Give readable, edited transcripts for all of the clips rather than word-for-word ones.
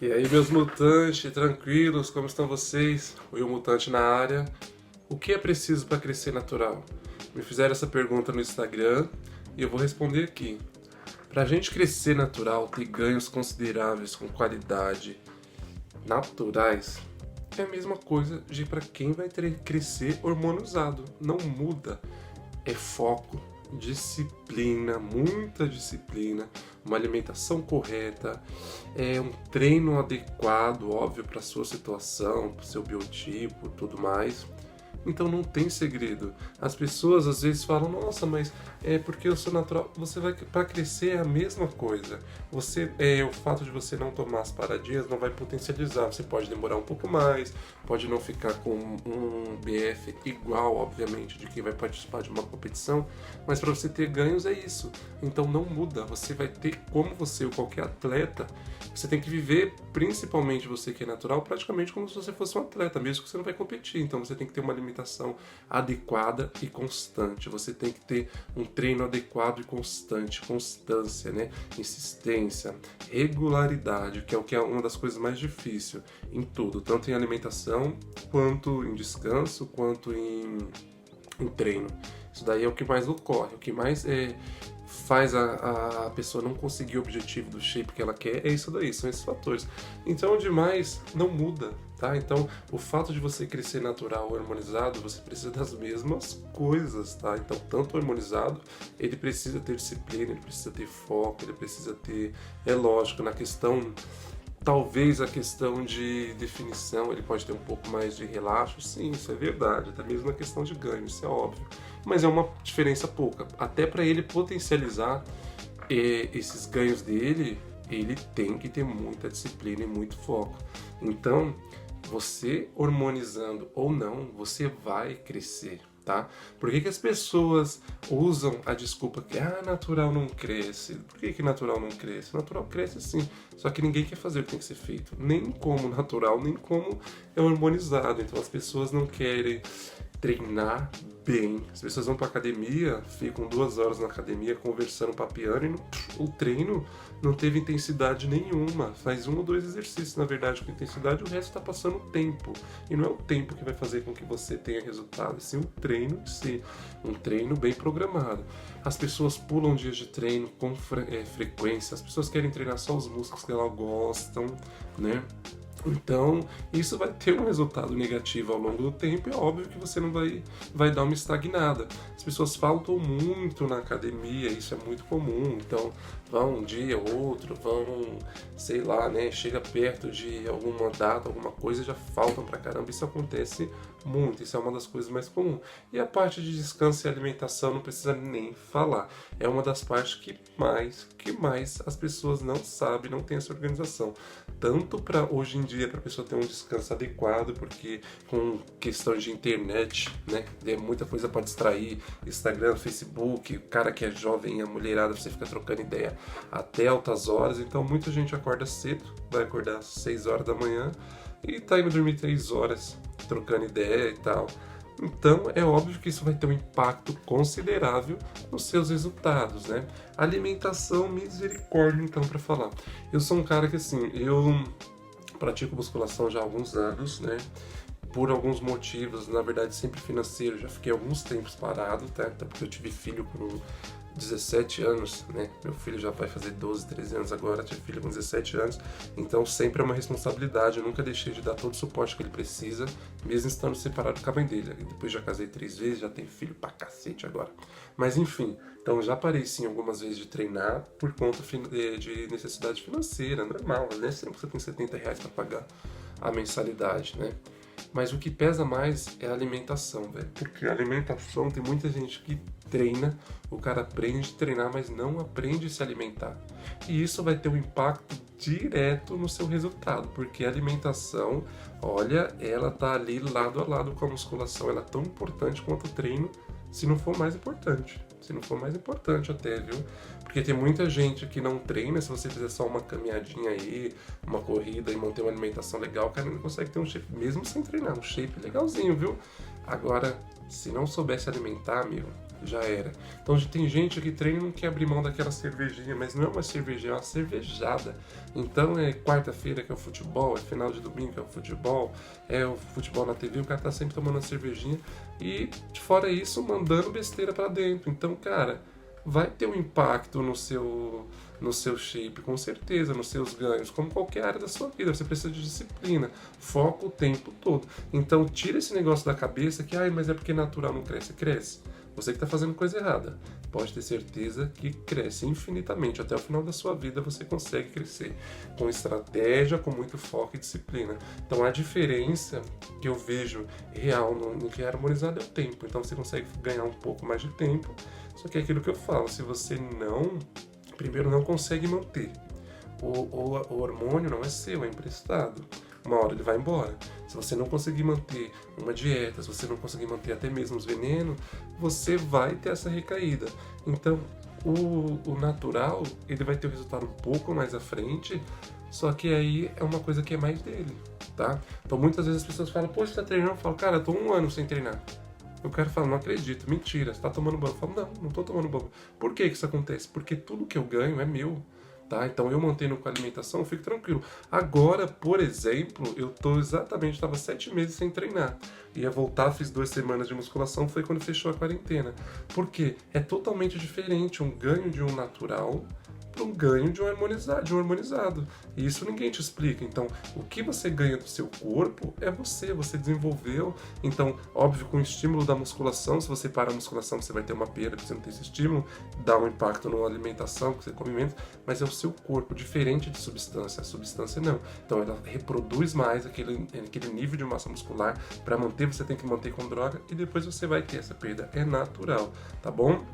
E aí, meus mutantes, tranquilos, como estão vocês? Will Mutante na área. O que é preciso para crescer natural? Me fizeram essa pergunta no Instagram e eu vou responder aqui. Para a gente crescer natural, ter ganhos consideráveis com qualidade naturais, é a mesma coisa de para quem vai crescer hormonizado. Não muda. É foco, disciplina, muita disciplina, uma alimentação correta, um treino adequado, óbvio, para a sua situação, para o seu biotipo, tudo mais. Então não tem segredo. As pessoas às vezes falam: nossa, mas é porque eu sou natural. Você vai para crescer é a mesma coisa. O fato de você não tomar as paradinhas não vai potencializar. Você pode demorar um pouco mais, pode não ficar com um BF igual, obviamente, de quem vai participar de uma competição, mas para você ter ganhos é isso. Então não muda. Você vai ter, como você ou qualquer atleta, você tem que viver, principalmente você que é natural, praticamente como se você fosse um atleta, mesmo que você não vai competir. Então você tem que ter uma alimentação adequada e constante. Você tem que ter um treino adequado e constante, constância, né? Insistência, regularidade, que é uma das coisas mais difíceis em tudo, tanto em alimentação, quanto em descanso, quanto em treino. Isso daí é o que mais ocorre, o que mais faz a pessoa não conseguir o objetivo do shape que ela quer, é isso daí, são esses fatores. Então, demais não muda, tá? Então, o fato de você crescer natural ou hormonizado, você precisa das mesmas coisas, tá? Então, tanto hormonizado, ele precisa ter disciplina, ele precisa ter foco, ele precisa ter, é lógico, na questão, talvez a questão de definição, ele pode ter um pouco mais de relaxo, sim, isso é verdade, até mesmo na questão de ganho, isso é óbvio. Mas é uma diferença pouca. Até para ele potencializar esses ganhos dele, ele tem que ter muita disciplina e muito foco. Então, você hormonizando ou não, você vai crescer, tá? Por que as pessoas usam a desculpa que natural não cresce? Por que natural não cresce? Natural cresce sim, só que ninguém quer fazer o que tem que ser feito, nem como natural, nem como é hormonizado. Então as pessoas não querem treinar bem. As pessoas vão pra academia, ficam 2 horas na academia conversando, papeando, e o treino não teve intensidade nenhuma. Faz 1 ou 2 exercícios, na verdade, com intensidade, o resto tá passando tempo. E não é o tempo que vai fazer com que você tenha resultado, sim o treino de si. Um treino bem programado. As pessoas pulam dias de treino com frequência, as pessoas querem treinar só os músculos que elas gostam, né? Então, isso vai ter um resultado negativo ao longo do tempo e é óbvio que você não vai dar uma estagnada. As pessoas faltam muito na academia, isso é muito comum, então vão um dia ou outro, vão, sei lá, né, chega perto de alguma data, alguma coisa e já faltam pra caramba, isso acontece muito, isso é uma das coisas mais comuns. E a parte de descanso e alimentação não precisa nem falar, é uma das partes que mais as pessoas não sabem, não tem essa organização. Tanto para hoje em dia, para a pessoa ter um descanso adequado, porque com questões de internet, né, é muita coisa para distrair, Instagram, Facebook, o cara que é jovem, a mulherada, você fica trocando ideia até altas horas, então muita gente acorda cedo, vai acordar às 6 horas da manhã e tá indo dormir 3 horas, trocando ideia e tal. Então, é óbvio que isso vai ter um impacto considerável nos seus resultados, né? Alimentação, misericórdia, então, para falar. Eu sou um cara que, assim, eu pratico musculação já há alguns anos, né? Por alguns motivos, na verdade, sempre financeiro. Já fiquei alguns tempos parado, tá? Até porque eu tive filho com 17 anos, né? Meu filho já vai fazer 12, 13 anos agora, tive filho com 17 anos, então sempre é uma responsabilidade, eu nunca deixei de dar todo o suporte que ele precisa, mesmo estando separado com a mãe dele. Depois já casei 3 vezes, já tenho filho pra cacete agora. Mas enfim, então já parei sim algumas vezes de treinar por conta de necessidade financeira, normal, né? Sempre que você tem R$ 70 pra pagar a mensalidade, né? Mas o que pesa mais é a alimentação, velho. Porque a alimentação, tem muita gente que treina, o cara aprende a treinar, mas não aprende a se alimentar. E isso vai ter um impacto direto no seu resultado, porque a alimentação, olha, ela tá ali lado a lado com a musculação, ela é tão importante quanto o treino, se não for mais importante. Se não for mais importante até, viu? Porque tem muita gente que não treina, se você fizer só uma caminhadinha aí, uma corrida e manter uma alimentação legal, o cara não consegue ter um shape, mesmo sem treinar, um shape legalzinho, viu? Agora, se não souber se alimentar, amigo, já era. Então tem gente que treina e não quer abrir mão daquela cervejinha, mas não é uma cervejinha, é uma cervejada. Então é quarta-feira que é o futebol, é final de domingo que é o futebol na TV, o cara tá sempre tomando uma cervejinha e, fora isso, mandando besteira pra dentro. Então, cara, vai ter um impacto no seu shape, com certeza, nos seus ganhos, como qualquer área da sua vida. Você precisa de disciplina, foco o tempo todo. Então, tira esse negócio da cabeça que, mas é porque natural não cresce. Cresce. Você que está fazendo coisa errada. Pode ter certeza que cresce infinitamente. Até o final da sua vida você consegue crescer. Com estratégia, com muito foco e disciplina. Então a diferença que eu vejo real no que é harmonizado é o tempo. Então você consegue ganhar um pouco mais de tempo. Só que é aquilo que eu falo. Se você primeiro não consegue manter. O hormônio não é seu, é emprestado. Uma hora ele vai embora. Se você não conseguir manter uma dieta, se você não conseguir manter até mesmo os venenos, você vai ter essa recaída. Então, o natural, ele vai ter o resultado um pouco mais à frente, só que aí é uma coisa que é mais dele, tá? Então, muitas vezes as pessoas falam, poxa, você tá treinando? Eu falo, cara, eu tô 1 ano sem treinar. O cara fala, não acredito, mentira, você tá tomando banho. Eu falo, não tô tomando banho. Por que isso acontece? Porque tudo que eu ganho é meu. Tá? Então eu mantendo com a alimentação, eu fico tranquilo. Agora, por exemplo, eu tô estava 7 meses sem treinar. Ia voltar, fiz 2 semanas de musculação, foi quando fechou a quarentena. Por quê? É totalmente diferente um ganho de um natural para um ganho de um harmonizado. E isso ninguém te explica. Então, o que você ganha do seu corpo é você desenvolveu. Então, óbvio, com o estímulo da musculação, se você para a musculação, você vai ter uma perda, porque você não tem esse estímulo, dá um impacto na alimentação, que você come menos, mas é o seu corpo, diferente de substância. A substância não. Então, ela reproduz mais aquele nível de massa muscular. Para manter, você tem que manter com droga e depois você vai ter essa perda. É natural, tá bom?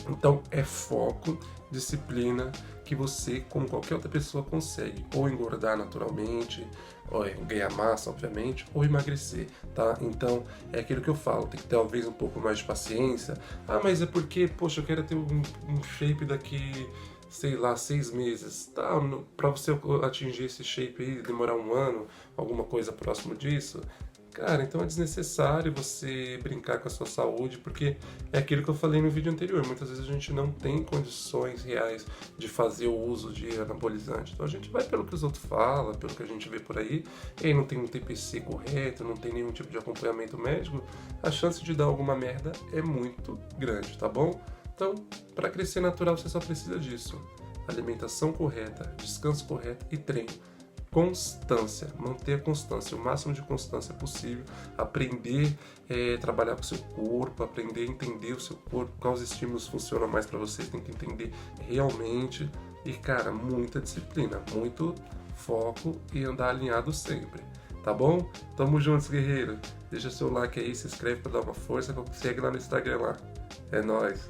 Então, é foco, disciplina, que você, como qualquer outra pessoa, consegue ou engordar naturalmente, ou ganhar massa, obviamente, ou emagrecer, tá? Então, é aquilo que eu falo, tem que ter talvez um pouco mais de paciência. Mas é porque, poxa, eu quero ter um shape daqui, sei lá, 6 meses, tá? Pra você atingir esse shape aí, demorar 1 ano, alguma coisa próximo disso. Cara, então é desnecessário você brincar com a sua saúde, porque é aquilo que eu falei no vídeo anterior. Muitas vezes a gente não tem condições reais de fazer o uso de anabolizante. Então a gente vai pelo que os outros falam, pelo que a gente vê por aí, e aí não tem um TPC correto, não tem nenhum tipo de acompanhamento médico, a chance de dar alguma merda é muito grande, tá bom? Então, para crescer natural, você só precisa disso. Alimentação correta, descanso correto e treino. Constância, manter a constância, o máximo de constância possível, aprender a trabalhar com o seu corpo, aprender a entender o seu corpo, quais estímulos funcionam mais para você, tem que entender realmente e, cara, muita disciplina, muito foco e andar alinhado sempre, tá bom? Tamo juntos, guerreiro, deixa seu like aí, se inscreve para dar uma força, segue lá no Instagram lá, é nóis!